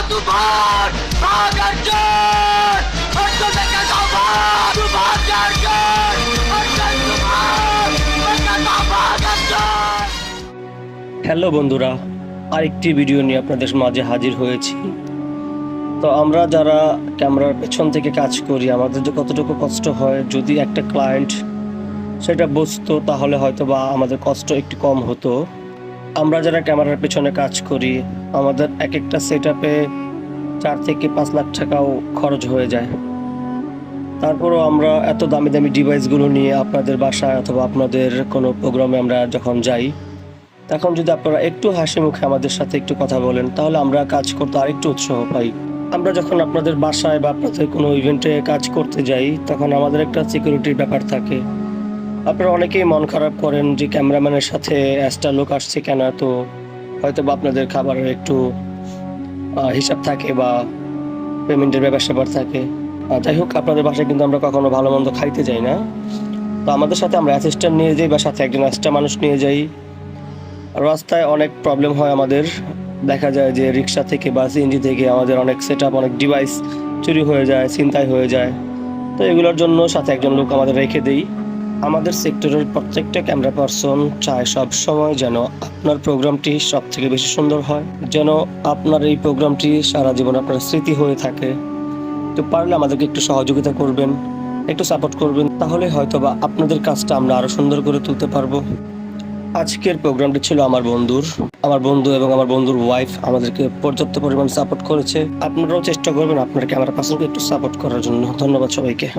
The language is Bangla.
तूफान गर्जन तूफान गर्जन হ্যালো বন্ধুরা, আরেকটি ভিডিও নিয়ে আপনাদের মাঝে হাজির হয়েছি। তো আমরা যারা ক্যামেরার পেছন থেকে কাজ করি, আমাদের যে কতটুকু কষ্ট হয়, যদি একটা ক্লায়েন্ট সেটা বুঝতো তাহলে হয়তো বা আমাদের কষ্ট একটু কম হতো। আমরা যারা ক্যামেরার পেছনে কাজ করি, আমাদের এক একটা সেট আপে 4 থেকে 5 লাখ টাকাও খরচ হয়ে যায়। তারপরও আমরা এত দামি দামি ডিভাইসগুলো নিয়ে আপনাদের বাসায় অথবা আপনাদের কোনো প্রোগ্রামে আমরা যখন যাই, তখন যদি আপনারা একটু হাসি মুখে আমাদের সাথে একটু কথা বলেন, তাহলে আমরা কাজ করতে আরেকটু উৎসাহ পাই। আমরা যখন আপনাদের বাসায় বা আপনাদের কোনো ইভেন্টে কাজ করতে যাই, তখন আমাদের একটা সিকিউরিটির ব্যাপার থাকে। আপনারা অনেকেই মন খারাপ করেন যে ক্যামেরাম্যানের সাথে এক্সট্রা লোক আসছে কেন, তো হয়তো বা আপনাদের খাবারের একটু হিসাব থাকে বা পেমেন্টের ব্যাপার থাকে। যাই হোক, আপনাদের বাসায় কিন্তু আমরা কখনো ভালো মন্দ খাইতে যাই না। তো আমাদের সাথে আমরা অ্যাসিস্ট্যান্ট নিয়ে যাই বা সাথে একজন এক্সট্রা মানুষ নিয়ে যাই। রাস্তায় অনেক প্রবলেম হয় আমাদের, দেখা যায় যে রিক্সা থেকে বা সিএনজি থেকে আমাদের অনেক সেট আপ, অনেক ডিভাইস চুরি হয়ে যায়, ছিনতাই হয়ে যায়। তো এগুলোর জন্য সাথে একজন লোক আমাদের রেখে দেই। আমাদের সেক্টরের প্রত্যেকটা ক্যামেরা পার্সন চায় সব সময় যেন আপনার প্রোগ্রামটি সব থেকে বেশি সুন্দর হয়, যেন আপনার এই প্রোগ্রামটি সারা জীবন আপনার স্মৃতি হয়ে থাকে। তো পারলে আমাদেরকে একটু সহযোগিতা করবেন, একটু সাপোর্ট করবেন, তাহলে হয়তো বা আপনাদের কাজটা আমরা আরও সুন্দর করে তুলতে পারবো। আজকের প্রোগ্রামটি ছিল আমার বন্ধু এবং আমার বন্ধুর ওয়াইফ আমাদেরকে পর্যাপ্ত পরিমাণ সাপোর্ট করেছে। আপনারাও চেষ্টা করবেন আপনার ক্যামেরা পার্সনকে একটু সাপোর্ট করার জন্য। ধন্যবাদ সবাইকে।